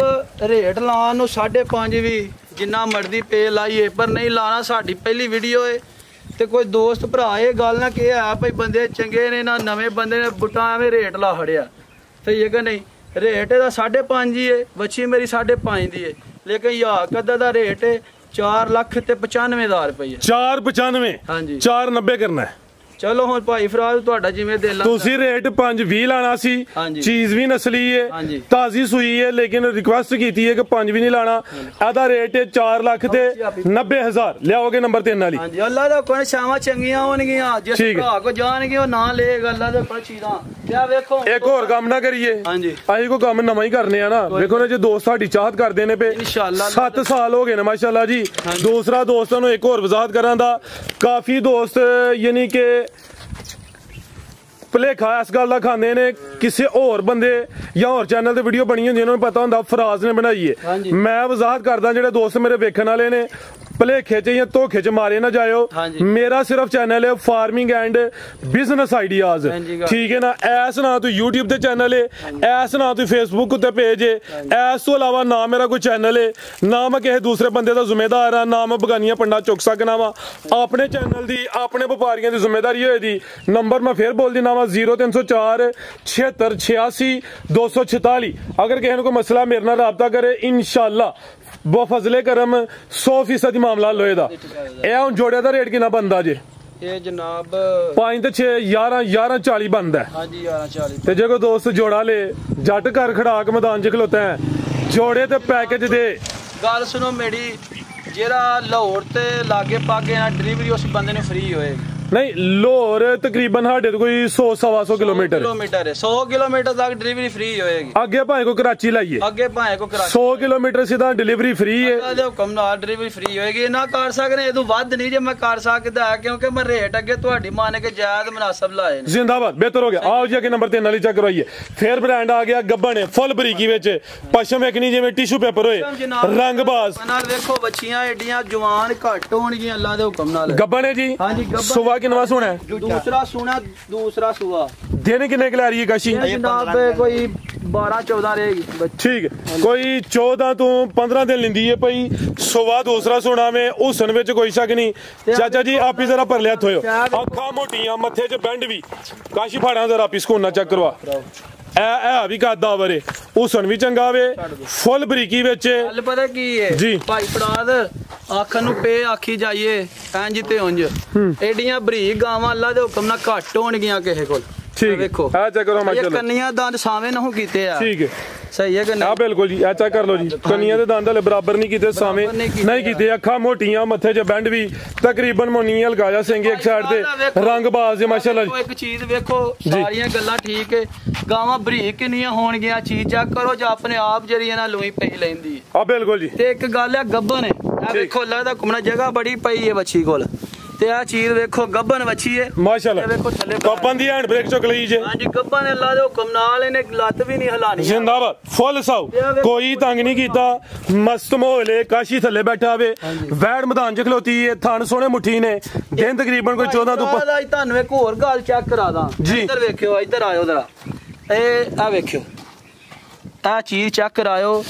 रेट लान नु 5.5 भी जिन्ना मर्जी पे लाइए पर नहीं लाना साडी पहली वीडियो है ते कोई दोस्त भरा ये गल ना कि है भाई बंदे चंगे ने ना नवे बंदे ने बुटा एवें रेट ला खड़िया सही है कि नहीं रेट दा 5.5 ही है बच्ची मेरी 5.5 दी है लेकिन यार कदा दा रेट है 4,95,000 रुपये 495 हाँ जी 490 करना है चलो हुण भाई फराज ਤੁਹਾਡਾ ਜਿਵੇਂ ਦਿਲ ਤੁਸੀਂ ਰੇਟ 520 ਲਾਣਾ ਸੀ ਚੀਜ਼ ਵੀ ਨਸਲੀ ਹੈ ਤਾਜ਼ੀ ਸੂਈ ਹੈ ਲੇਕਿਨ ਰਿਕੁਐਸਟ ਕੀਤੀ ਹੈ ਕਿ 5 ਵੀ ਨਹੀਂ ਲਾਣਾ ਇਹਦਾ ਰੇਟ ਹੈ 4,90,000 ਲਿਆਓਗੇ ਨੰਬਰ 3 ਵਾਲੀ ਹਾਂਜੀ ਅੱਲਾ ਦਾ ਕੋਈ ਸ਼ਾਮਾਂ ਚੰਗੀਆਂ ਹੋਣਗੀਆਂ ਜਿਸ ਭਰਾ ਕੋ ਜਾਣਗੇ ਉਹ ਨਾ ਲਏਗਾ ਅੱਲਾ ਦੇ ਪਰ ਚੀਜ਼ਾਂ ਤੇ ਵੇਖੋ ਇੱਕ ਹੋਰ ਕੰਮ ਨਾ ਕਰੀਏ ਹਾਂਜੀ ਅਸੀਂ ਕੋਈ ਕੰਮ ਨਵਾਂ ਹੀ ਕਰਨੇ ਆ ਨਾ ਵੇਖੋ ਨਾ ਜੇ ਦੋਸਤ ਸਾਡੀ ਚਾਹਤ ਕਰਦੇ ਨੇ ਪਏ ਇਨਸ਼ਾਅੱਲਾ 7 ਸਾਲ ਹੋ ਗਏ ਨੇ ਮਾਸ਼ਾਅੱਲਾ ਜੀ ਦੂਸਰਾ ਦੋਸਤਾਂ ਨੂੰ ਇੱਕ ਹੋਰ ਵਜ਼ਾਹਤ ਕਰਾਂ ਦਾ ਕਾਫੀ ਦੋਸਤ ਯਾਨੀ ਕਿ ਭੁਲੇਖਾ ਇਸ ਗੱਲ ਦਾ ਖਾਂਦੇ ਨੇ ਕਿਸੇ ਹੋਰ ਬੰਦੇ ਜਾਂ ਹੋਰ ਚੈਨਲ ਤੇ ਵੀਡੀਓ ਬਣੀ ਹੁੰਦੀ ਉਹਨਾਂ ਨੂੰ ਪਤਾ ਹੁੰਦਾ ਫਰਾਜ਼ ਨੇ ਬਣਾਈ ਹੈ। ਮੈਂ ਵਜ਼ਾਹਤ ਕਰਦਾ ਜਿਹੜੇ ਦੋਸਤ ਮੇਰੇ ਵੇਖਣ ਵਾਲੇ ਨੇ ਭਲੇਖੇ ਚ ਜਾਂ ਧੋਖੇ ਚ ਮਾਰੇ ਨਾ ਜਾਇਓ। ਮੇਰਾ ਸਿਰਫ ਚੈਨਲ ਹੈ ਫਾਰਮਿੰਗ ਐਂਡ ਬਿਜ਼ਨਸ ਆਈਡੀਆਜ਼, ਠੀਕ ਹੈ ਨਾ। ਐਸ ਨਾ ਤੂੰ YouTube ਤੇ ਚੈਨਲ ਹੈ, ਐਸ ਨਾ ਤੂੰ Facebook ਉੱਤੇ ਪੇਜ ਹੈ, ਐਸ ਤੋਂ ਇਲਾਵਾ ਨਾ ਮੇਰਾ ਕੋਈ ਚੈਨਲ ਹੈ, ਨਾ ਮੈਂ ਕਿਸੇ ਦੂਸਰੇ ਬੰਦੇ ਦਾ ਜ਼ਿੰਮੇਦਾਰ ਆ, ਨਾ ਮੈਂ ਬਗਾਨੀਆਂ ਪੰਡਾ ਚੁੱਕ ਸਕਣਾ ਵਾ। ਆਪਣੇ ਚੈਨਲ ਦੀ ਆਪਣੇ ਵਪਾਰੀਆਂ ਦੀ ਜ਼ਿੰਮੇਦਾਰੀ ਹੋਏ ਦੀ। ਨੰਬਰ ਮੈਂ ਫੇਰ ਬੋਲ ਦਿੰਦਾ ਵਾ 0304 76 86 246। ਅਗਰ ਕਿਸੇ ਨੂੰ ਕੋਈ ਮਸਲਾ ਮੇਰੇ ਨਾਲ ਰਾਬਤਾ ਕਰੇ ਇਨਸ਼ਾਅੱਲਾ ਬਫਜ਼ਲੇ ਕਰਮ 100% ਮਾਮਲਾ ਲੋਏ ਦਾ। ਇਹ ਹੁਣ ਜੋੜੇ ਦਾ ਰੇਟ ਕਿੰਨਾ ਬੰਦਾ ਜੇ? ਇਹ ਜਨਾਬ 5 ਤੇ 6 11 40 ਬੰਦਾ ਹੈ। ਹਾਂਜੀ 11 40। ਤੇ ਜੇ ਕੋਈ ਦੋਸਤ ਜੋੜਾ ਲੇ ਜੱਟ ਘਰ ਖੜਾ ਕੇ ਮੈਦਾਨ 'ਚ ਖਲੋਤਾ ਹੈ ਜੋੜੇ ਤੇ ਪੈਕੇਜ ਦੇ। ਗੱਲ ਸੁਣੋ ਮੇਰੀ, ਜਿਹੜਾ ਲਾਹੌਰ ਤੇ ਲਾਗੇ ਪਾਗੇ ਨਾ ਡਿਲੀਵਰੀ ਉਸ ਬੰਦੇ ਨੂੰ ਫ੍ਰੀ ਹੋਏ। ਨਹੀਂ ਲਾਹੌਰ ਤਕਰੀਬਨ ਸਾਡੇ ਤੋਂ ਕੋਈ 100-125 ਕਿਲੋਮੀਟਰ ਹੈ। 100 ਕਿਲੋਮੀਟਰ ਤੱਕ ਡਿਲੀਵਰੀ ਫ੍ਰੀ ਹੋਏਗੀ। ਅੱਗੇ ਭਾਵੇਂ ਕੋਈ ਕਰਾਚੀ ਲਾਈਏ, ਅੱਗੇ ਭਾਵੇਂ ਕੋਈ ਕਰਾਚੀ 100 ਕਿਲੋਮੀਟਰ ਸਿੱਧਾ ਡਿਲੀਵਰੀ ਫ੍ਰੀ ਹੈ। ਉਹਦੇ ਹੁਕਮ ਨਾਲ ਡਿਲੀਵਰੀ ਫ੍ਰੀ ਹੋਏਗੀ। ਇਹ ਨਾ ਕਰ ਸਕਦੇ, ਇਹ ਤੋਂ ਵੱਧ ਨਹੀਂ ਜੇ ਮੈਂ ਕਰ ਸਕਦਾ, ਕਿਉਂਕਿ ਮੈਂ ਰੇਟ ਅੱਗੇ ਤੁਹਾਡੀ ਮੰਨ ਕੇ ਜਾਇਜ਼ ਮੁਨਾਸਬ ਲਾਏ ਨੇ। ਜ਼ਿੰਦਾਬਾਦ, ਬਿਹਤਰ ਹੋ ਗਿਆ। ਆਓ ਜੀ ਅੱਗੇ ਨੰਬਰ 3 ਵਾਲੀ ਚੈੱਕ ਕਰਵਾਈਏ। ਫੇਰ ਬ੍ਰਾਂਡ ਆ ਗਿਆ ਗੱਬਣ ਫੁੱਲ ਬਰੀਕੀ ਵਿੱਚ, ਪਸ਼ਮ ਇੱਕ ਨਹੀਂ ਜਿਵੇਂ ਟਿਸ਼ੂ ਪੇਪਰ ਹੋਏ, ਰੰਗਬਾਜ਼ ਨਾਲ ਵੇਖੋ ਬੱਚੀਆਂ ਏਡੀਆਂ ਜਵਾਨ ਘੱਟ ਹੋਣਗੀਆਂ ਅੱਲਾ ਦੇ ਹੁਕਮ ਨਾਲ। ਗੱਬਣ ਹੈ ਜੀ। ਹਾਂਜੀ ਸੁਬਾ ਕਿੰਨਾ ਸੋਣਾ ਹੈ? ਦੂਸਰਾ ਸੋਨਾ, ਦੂਸਰਾ ਸੁਆ। ਦਿਨ ਕਿੰਨੇ ਕਿ ਲੈ ਰਹੀ ਹੈ ਕਾਸ਼ੀ? ਜਨਾਬ ਕੋਈ 12-14 ਰਹੇਗੀ। ਠੀਕ ਹੈ, ਕੋਈ 14 ਤੋਂ 15 ਦਿਨ ਲੈਂਦੀ ਹੈ ਭਾਈ। ਸੁਬਾ ਦੂਸਰਾ ਸੋਨਾ में हुसन ਵਿੱਚ ਕੋਈ ਸ਼ੱਕ ਨਹੀਂ। ਚਾਚਾ ਜੀ ਆਪ ਹੀ ਜ਼ਰਾ ਭਰ ਲਿਆ ਥੋਇਓ। ਅੱਖਾਂ ਮੋਟੀਆਂ, ਮੱਥੇ 'ਚ ਬੈਂਡ ਵੀ। ਕਾਸ਼ੀ ਫਾੜਾਂ ਜ਼ਰਾ ਆਪੀ ਸਕੂਨ ਨਾਲ ਚੈੱਕ ਕਰਵਾ। ਇਹ ਵੀ ਕਾਦਾ ਵਰੇ ਹੁਸਨ ਵੀ ਚੰਗਾ ਵੇ, ਫੁੱਲ ਬਰੀਕੀ ਵਿੱਚ। ਗੱਲ ਪਤਾ ਕੀ ਹੈ ਜੀ ਭਾਈ ਫਰਾਦ, ਅੱਖ ਨੂੰ ਪੇ ਆਖੀ ਜਾਈਏ ਇੰਜ ਤੇ ਉਂਝ। ਏਡੀਆਂ ਬਰੀਕ ਗਾਵਾਂ ਅੱਲਾ ਦੇ ਹੁਕਮ ਨਾਲ ਘੱਟ ਹੋਣਗੀਆਂ ਕਿਸੇ ਕੋਲ। ਠੀਕ ਵੇਖੋ ਆ ਚੈੱਕ ਕਰੋ ਮਾਸ਼ਾਅੱਲਾ। ਕੰਨੀਆਂ ਦੰਦ ਸਾਵੇਂ ਨਾ ਕੀਤੇ ਆ। ਠੀਕ ਹੈ, ਸਹੀ ਹੈ ਕਿ ਨਹੀਂ? ਬਿਲकुल जी, चेक कर लो जी। कनिया दे दंद बराबर नहीं कीते, सामे नहीं कीते, अखा मोटियां, मथे च बैंड भी तकरीबन मोनी हल्का सिंह एक साइड ते रंगबाज है माशाल्लाह। एक चीज देखो, सारियां गल्लां ठीक है, गावां बरीक किन्नियां होणगियां, चीज चेक करो जो अपने आप जरिए ना लोई पई लैंदी है। हां बिल्कुल जी। ते एक गल है गब्बन है, आ देखो लगदा घुमना जगह बड़ी पई है बच्ची कोल। ते आ चीज देखो गब्बन बच्ची है माशाल्लाह। देखो थल्ले गब्बन दी हैंड ब्रेक चुक लई जे। हां जी, गब्बन अल्लाह दे हुक्म नाल इने लत भी नहीं हिलानी। जिंदाबाद, फुल साउ, कोई तंग नहीं कीता, मस्त माहौल है। काशी थल्ले बैठा वे, वैड़ मैदान च खलोती है, थन सोने मुट्ठी ने। दिन तकरीबन कोई 14 तो ਤੁਹਾਨੂੰ ਇੱਕ ਹੋਰ ਗੱਲ ਚੈੱਕ ਕਰਾ ਦਾਂ। ਇੱਧਰ ਵੇਖਿਓ, ਇੱਧਰ ਆਇਓ ਜ਼ਰਾ। ਇਹ ਆ ਵੇਖਿਓ, ਆ ਚੀਜ਼ ਚੈੱਕ ਕਰਾਇਓ।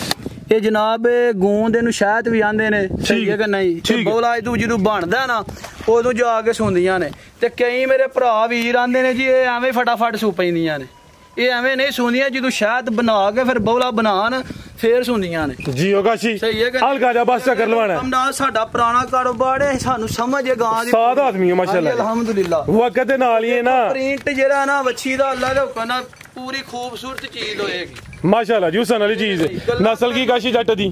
ਇਹ ਜਨਾਬ ਗੂੰਦ ਇਹਨੂੰ ਸ਼ਾਇਦ ਵੀ ਆਂਦੇ ਨੇ, ਸਹੀ ਹੈ ਕਿ ਨਹੀਂ? ਬੋਲਾ ਤੂੰ ਜਦੋਂ ਬਣਦਾ ਨਾ ਉਦੋਂ ਜਾ ਕੇ ਸੁਣਦੀਆਂ ਨੇ। ਤੇ ਕਈ ਮੇਰੇ ਭਰਾ ਵੀਰ ਆਂਦੇ ਨੇ ਜੀ ਇਹ ਐਵੇਂ ਫਟਾਫਟ ਸੂ ਪੈਂਦੀਆਂ ਨੇ। ਇਹ ਐਵੇਂ ਨਹੀਂ ਸੁਣਦੀਆਂ, ਜਦੋਂ ਸ਼ਾਇਦ ਬਣਾ ਕੇ ਫਿਰ ਬੋਲਾ ਬਣਾਣ ਫੇਰ ਸੁਣਦੀਆਂ ਨੇ। ਜੀ ਕਾਸ਼ੀ ਸਹੀ ਹੈ ਕਿ ਹਲਕਾ ਜਿਹਾ ਬਸ ਚੱਕਰ ਲਵਾਣਾ। ਹਮਦਾ ਸਾਡਾ ਪੁਰਾਣਾ ਕਾਰੋਬਾਰ ਹੈ, ਸਾਨੂੰ ਸਮਝ ਹੈ ਗਾਂ ਦੀ। ਸਾਦ ਆਦਮੀ ਹੈ ਮਾਸ਼ਾਅੱਲਾ, ਅਲਹਮਦੁਲਿਲਾ। ਵਕਤ ਦੇ ਨਾਲ ਹੀ ਨਾ ਪ੍ਰਿੰਟ ਜਿਹੜਾ ਨਾ ਵੱਛੀ ਦਾ ਅੱਲਾ ਦਾ ਹੁਕਮ ਨਾਲ ਪੂਰੀ ਖੂਬਸੂਰਤ ਚੀਜ਼ ਹੋਏਗੀ ਮਾਸ਼ਾਅੱਲਾ ਜੀ। ਹੁਸਨ ਵਾਲੀ ਚੀਜ਼ ਹੈ। ਨਸਲ ਕੀ ਕਾਸ਼ੀ ਜੱਟ ਦੀ?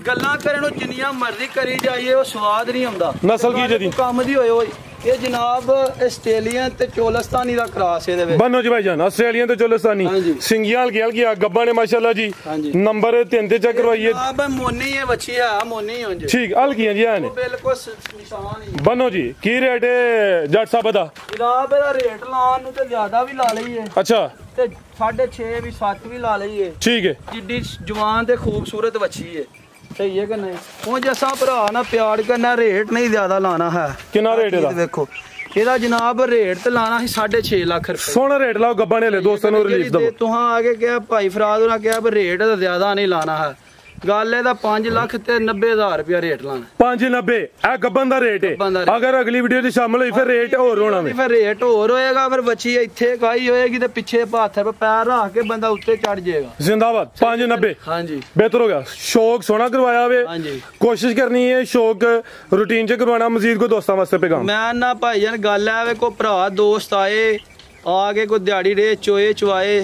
ਗੱਲਾਂ ਕਰਨ ਨੂੰ ਜਿੰਨੀਆਂ ਮਰਜ਼ੀ ਕਰੀ ਜਾਈਏ ਉਹ ਸਵਾਦ ਨਹੀਂ ਆਉਂਦਾ। ਨਸਲ ਕੀ ਜਦੀ ਕੰਮ ਦੀ ਹੋਏ। ਇਹ ਜਨਾਬ ਆਸਟ੍ਰੇਲੀਅਨ ਤੇ ਚੋਲਸਤਾਨੀ ਦਾ ਕ੍ਰਾਸ ਇਹਦੇ ਵਿੱਚ। ਬੰਨੋ ਜੀ ਭਾਈ ਜਾਨ, ਆਸਟ੍ਰੇਲੀਅਨ ਤੇ ਚੋਲਸਤਾਨੀ ਸਿੰਗੀਆਂ ਹਲਕੀਆਂ ਗੱਬਾਂ ਨੇ ਮਾਸ਼ਾਅੱਲਾ ਜੀ। ਨੰਬਰ 3 ਤੇ ਚੈੱਕ ਕਰਵਾਈਏ। ਜਨਾਬ ਮੋਨੀ ਹੈ ਬੱਚੀ ਹੈ, ਮੋਨੀ ਹੋ ਜੀ। ਠੀਕ, ਹਲਕੀਆਂ ਜੀ ਨੇ ਬਿਲਕੁਲ ਨਿਸ਼ਾਨ ਹੀ। ਬੰਨੋ ਜੀ, ਕੀ ਰੇਟ ਹੈ ਜੱਟ ਸਾਹਿਬ ਦਾ? ਜਨਾਬ ਇਹਦਾ ਰੇਟ ਲਾਉਣ ਨੂੰ ਤੇ ਜ਼ਿਆਦਾ ਵੀ ਲਾ ਲਈਏ। ਅੱਛਾ, ਤੇ 6.5 ਵੀ 7 ਵੀ ਲਾ ਲਈਏ। ਠੀਕ ਹੈ, ਜਿੱਡੀ ਜਵਾਨ ਤੇ ਖੂਬਸੂਰਤ ਬੱਚੀ ਹੈ। सही है कि नहीं? वो जैसा भरा ना प्यार करना, रेट नहीं ज्यादा लाना है। कितना रेट है? देखो ਇਹਦਾ ਜਨਾਬ ਰੇਟ ਤੇ ਲਾਣਾ ਸੀ 6.5 ਲੱਖ ਰੁਪਏ। ਸੋਹਣਾ ਰੇਟ ਲਾਓ ਗੱਬਾਂ ਨੇ ਲੈ ਦੋਸਤਾਂ ਨੂੰ ਰਿਲੀਫ ਦਿਓ। ਤੁਹਾਂ ਆਗੇ ਕਿਹਾ ਭਾਈ ਫਰਾਦ ਉਹਨਾਂ ਕਿਹਾ ਵੀ ਰੇਟ ਤਾਂ ਜ਼ਿਆਦਾ ਨਹੀਂ ਲਾਣਾ ਹੈ। ਗੱਲ ਇਹਦਾ 5 ਲੱਖ ਤੇ 90,000 ਰੁਪਇਆ ਰੇਟ ਲਾਣਾ। 590 ਇਹ ਗੱਬਨ ਦਾ ਰੇਟ ਹੈ। ਅਗਰ ਅਗਲੀ ਵੀਡੀਓ 'ਚ ਸ਼ਾਮਲ ਹੋਈ ਫਿਰ ਰੇਟ ਹੋਰ ਹੋਣਾ ਵੇ। ਫਿਰ ਰੇਟ ਹੋਰ ਹੋਏਗਾ, ਫਿਰ ਬੱਚੀ ਇੱਥੇ ਕਾਈ ਹੋਏਗੀ ਤੇ ਪਿੱਛੇ ਹੱਥ ਪੈਰ ਰੱਖ ਕੇ ਬੰਦਾ ਉੱਤੇ ਚੜ ਜਾਏਗਾ। ਜ਼ਿੰਦਾਬਾਦ। 590 ਹਾਂਜੀ, ਬਿਹਤਰ ਹੋ ਗਿਆ। ਸ਼ੌਕ ਸੋਹਣਾ ਕਰਵਾਇਆ ਵੇ। ਹਾਂਜੀ, ਕੋਸ਼ਿਸ਼ ਕਰਨੀ ਹੈ ਸ਼ੌਕ ਰੂਟੀਨ 'ਚ ਕਰਵਾਉਣਾ। ਮਜ਼ੀਦ ਕੋਈ ਦੋਸਤਾਂ ਵਾਸਤੇ ਪੈਗਾਮ? ਮੈਂ ਨਾ ਭਾਈ ਜਾਨ ਗੱਲ ਹੈ ਵੇ, ਕੋਈ ਭਰਾ ਦੋਸਤ ਆਏ ਆ ਕੇ ਕੋਈ ਦਿਹਾੜੀ ਰੇ ਚੋਏ ਚਵਾਏ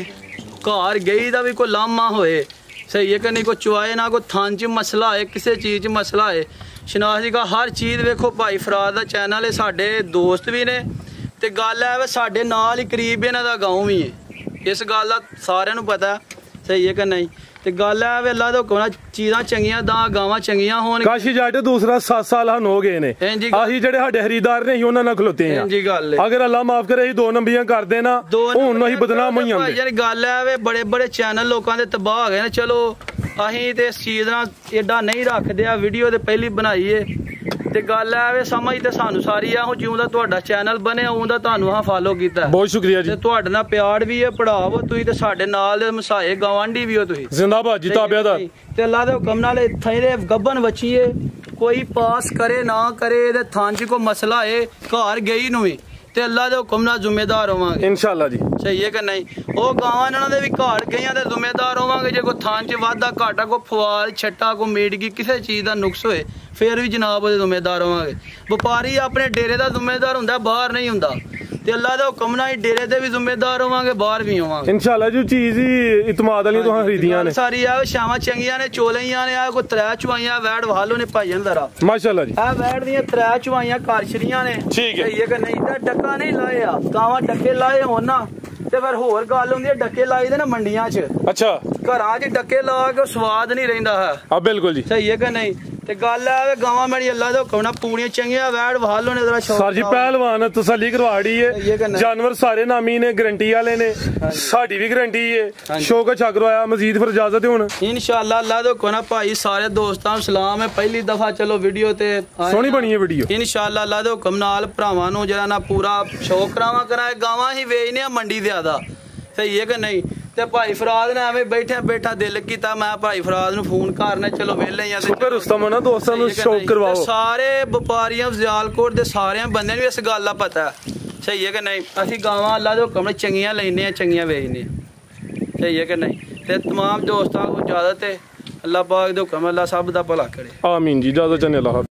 ਘਰ ਗਈ ਦਾ ਵੀ ਕੋਈ ਲਾਮਾ ਹੋਏ, सही है कि नहीं? कोई चुआए ना, कोई थान च मसला है, किसी चीज़ च मसला है। शनाज जी का हर चीज़ वेखो भाई फराद का चैनल है, साडे दोस्त भी ने ते गल है साडे नाल ही करीब इन्हां दा गाँव भी है। इस गल दा सारिआं नूं पता है, सही है कि नहीं? ਤੇ ਗੱਲ ਐ ਵੇ ਅੱਲਾ ਦੇ ਹੁਕਮ ਨਾਲ ਚੀਜ਼ਾਂ ਚੰਗੀਆਂ ਦਾ ਗਾਵਾਂ ਚੰਗੀਆਂ ਹੋਣ। ਕਾਸ਼ੀ ਜੱਟ ਦੂਸਰਾ 7 ਸਾਲ ਸਾਨੂੰ ਹੋ ਗਏ ਨੇ, ਆਹੀ ਜਿਹੜੇ ਸਾਡੇ ਖਰੀਦਾਰ ਨੇ ਉਹਨਾਂ ਨਾਲ ਖਲੋਤੇ ਆ। ਜੀ ਗੱਲ ਅਗਰ ਅੱਲਾ ਮਾਫ ਕਰੇ ਅਸੀਂ 2 ਨੰਬਰੀਆਂ ਕਰਦੇ ਨਾ ਹੁਣ ਅਸੀਂ ਬਦਨਾਮ ਹੋਈ ਜਾਂਦੇ। ਭਾਈ ਗੱਲ ਐ ਵੇ ਬੜੇ ਬੜੇ ਚੈਨਲ ਲੋਕਾਂ ਦੇ ਤਬਾਹ ਹੋ ਗਏ ਨੇ। ਚਲੋ ਅਸੀਂ ਤੇ ਇਸ ਚੀਜ਼ ਨਾਲ ਏਡਾ ਨਹੀਂ ਰੱਖਦੇ ਆ, ਵੀਡੀਓ ਤੇ ਪਹਿਲੀ ਬਣਾਈਏ ਤੇ ਗੱਲ ਐ ਵੇ ਸਮਝ ਤੇ ਸਾਨੂੰ ਸਾਰੀ ਆ। ਹੁਣ ਜਿਉਂ ਦਾ ਤੁਹਾਡਾ ਚੈਨਲ ਬਣਿਆ ਉਂ ਦਾ ਤੁਹਾਨੂੰ ਹਾਂ ਫਾਲੋ ਕੀਤਾ, ਬਹੁਤ ਸ਼ੁਕਰੀਆ ਜੀ। ਤੇ ਤੁਹਾਡੇ ਨਾਲ ਪਿਆਰ ਵੀ ਹੈ, ਪੜਾਵੋ ਤੁਸੀਂ ਤੇ ਸਾਡੇ ਨਾਲ ਦੇ ਮਸਾਏ ਗਵਾਂਢੀ ਵੀ ਹੋ ਤੁਸੀਂ। ਜ਼ਿੰਦਾਬਾਦ ਜੀ ਤਾਬਿਆਦਾਰ। ਤੇ ਅੱਲਾ ਦੇ ਹੁਕਮ ਨਾਲ ਥੇਰੇ ਗੱਬਨ ਵਚੀਏ ਕੋਈ ਪਾਸ ਕਰੇ ਨਾ ਕਰੇ ਇਹਦੇ ਥਾਂ 'ਚ ਕੋਈ ਮਸਲਾ ਏ ਘਰ ਗਈ ਨੂੰ ਵੀ ਤੇ ਅੱਲਾ ਦੇ ਹੁਕਮ ਨਾਲ ਜ਼ਿੰਮੇਦਾਰ ਹੋਵਾਂਗੇ ਇਨਸ਼ਾਅੱਲਾ ਜੀ। ਸਹੀ ਹੈ ਕਿ ਨਹੀਂ? ਉਹ ਗਾਵਾਂ ਇਹਨਾਂ ਦੇ ਵੀ ਘਰ ਗਈਆਂ ਤੇ ਜ਼ਿੰਮੇਦਾਰ ਹੋਵਾਂਗੇ। ਜੇ ਕੋਈ ਥਾਂ 'ਚ ਵਾਧਾ ਘਾਟਾ ਕੋਈ ਫਵਾਰ ਛੱਟਾ ਕੋਈ ਮੀਟਗੀ ਕਿਸੇ ਚੀਜ਼ ਦਾ ਨੁਕਸ ਹੋਏ ਫੇਰ ਵੀ ਜਨਾਬ ਉਹਦੇ ਜ਼ਿੰਮੇਦਾਰ ਹੋਵਾਂਗੇ। ਵਪਾਰੀ ਆਪਣੇ ਡੇਰੇ ਦਾ ਜ਼ਿੰਮੇਦਾਰ ਹੁੰਦਾ, ਬਾਹਰ ਨਹੀਂ ਹੁੰਦਾ। ਤੇ ਅੱਲਾ ਦੇ ਹੁਕਮ ਨਾਲ ਡੇਰੇ ਦੇ ਵੀ ਜ਼ਿੰਮੇਦਾਰ ਹੋਵਾਂਗੇ, ਬਾਹਰ ਵੀ ਹੋਵਾਂਗੇ ਇਨਸ਼ਾਅੱਲਾ ਜੀ। ਚੀਜ਼ ਹੀ ਇਤਮਾਦ ਵਾਲੀ ਤੋਂ ਖਰੀਦੀਆਂ ਨੇ ਸਾਰੀ ਆ ਸ਼ਾਮਾਂ ਚੰਗੀਆਂ ਨੇ, ਚੋਲਈਆਂ ਨੇ। ਆ ਕੋਈ 3 ਚੁਆਈਆਂ ਵੈੜ ਵਾਲੋ ਨੇ ਭਾਈਆਂ ਜ਼ਰਾ ਮਾਸ਼ਾਅੱਲਾ ਜੀ। ਆ ਵੈੜ ਦੀਆਂ 3 ਚੁਆਈਆਂ ਕਾਰਸ਼ਰੀਆਂ ਨੇ। ਠੀਕ ਹੈ। ਸਹੀ ਹੈ ਕਿ ਨਹੀਂ? ਤਾਂ ਡੱਕਾ ਨਹੀਂ ਲਾਏ ਆ, ਗਾਵਾਂ ਡੱਕੇ ਲਾਏ ਹੋਣ ਨਾ ਤੇ ਫਿਰ ਹੋਰ ਗੱਲ ਹੁੰਦੀ ਹੈ। ਡੱਕੇ ਲਾਈਦੇ ਨਾ ਮੰਡੀਆਂ 'ਚ, ਅੱਛਾ ਘਰਾਂ 'ਚ ਡੱਕੇ ਲਾ ਕੇ ਸਵਾਦ ਨਹੀਂ ਰਹਿੰਦਾ ਹੈ। ਆ ਬਿਲਕੁਲ ਜੀ। ਸਹੀ ਹੈ ਕਿ ਨਹੀਂ? ਤੇ ਗੱਲ ਹੈ ਗਾਵਾਂ ਮੇਰੀ ਅੱਲਾ ਦੇ ਹੁਕਮ ਨਾਲ ਪੂਰੀਆਂ ਚੰਗੀਆਂ ਵੈੜ ਵਾਲੋ ਨੇ ਜ਼ਰਾ ਸਰ ਜੀ ਪਹਿਲਵਾਨ ਤਸੱਲੀ ਕਰਵਾੜੀ ਏ। ਜਾਨਵਰ ਸਾਰੇ ਨਾਮੀ ਨੇ, ਗਰੰਟੀ ਵਾਲੇ ਨੇ, ਸਾਡੀ ਵੀ ਗਰੰਟੀ ਏ। ਸ਼ੌਕ ਅੱਛਾ ਕਰਵਾਇਆ ਮਜ਼ੀਦ ਫਿਰ ਇਜਾਜ਼ਤ ਹੁਣ ਇਨਸ਼ਾਅੱਲਾ ਅੱਲਾ ਦੇ ਹੁਕਮ ਨਾਲ। ਭਾਈ ਸਾਰੇ ਦੋਸਤਾਂ ਨੂੰ ਸਲਾਮ ਹੈ। ਪਹਿਲੀ ਦਫਾ ਚਲੋ ਵੀਡੀਓ ਤੇ ਸੋਹਣੀ ਬਣੀ ਹੈ ਵੀਡੀਓ। ਇਨਸ਼ਾਅੱਲਾ ਅੱਲਾ ਦੇ ਹੁਕਮ ਨਾਲ ਭਰਾਵਾਂ ਨੂੰ ਜਿਹੜਾ ਨਾ ਪੂਰਾ ਸ਼ੌਕ ਕਰਾਵਾਂ ਕਰਾਏ। ਗਾਵਾਂ ਹੀ ਵੇਚਨੇ ਆ ਮੰਡੀ ਜ਼ਿਆਦਾ। ਸਹੀ ਹੈ ਕਿ ਨਹੀਂ? ਤੇ ਭਾਈ ਫਰਾਦ ਨੇ ਐਵੇਂ ਬੈਠਾ ਦਿਲ ਕੀਤਾ ਮੈਂ ਭਾਈ ਫਰਾਦ ਨੂੰ ਫੋਨ ਕਰਨਾ। ਚਲੋ ਵਿਹਲੇ ਆ ਤੇ ਰੁਸਤਮ ਨਾ ਦੋਸਤਾਂ ਨੂੰ ਸ਼ੌਕ ਕਰਵਾਓ। ਸਾਰੇ ਵਪਾਰੀਆਂ ਜ਼ਿਆਲਕੋਟ ਦੇ ਸਾਰਿਆਂ ਬੰਦਿਆਂ ਨੂੰ ਇਸ ਗੱਲ ਦਾ ਪਤਾ। ਸਹੀ ਹੈ ਕਿ ਨਹੀਂ? ਅਸੀਂ ਗਾਵਾਂ ਅੱਲਾ ਦੇ ਹੁਕਮ ਨਾਲ ਚੰਗੀਆਂ ਲੈਨੇ ਆ, ਚੰਗੀਆਂ ਵੇਚਨੇ। ਸਹੀ ਹੈ ਕਿ ਨਹੀਂ? ਤੇ तमाम ਦੋਸਤਾਂ ਨੂੰ ਇਜਾਜ਼ਤ ਹੈ। ਅੱਲਾ ਪਾਕ ਦੇ ਹੁਕਮ ਅੱਲਾ ਸਭ ਦਾ ਭਲਾ ਕਰੇ। ਆਮੀਨ ਜੀ। ਇਜਾਜ਼ਤ ਚਾਹਨੇ ਅੱਲਾ।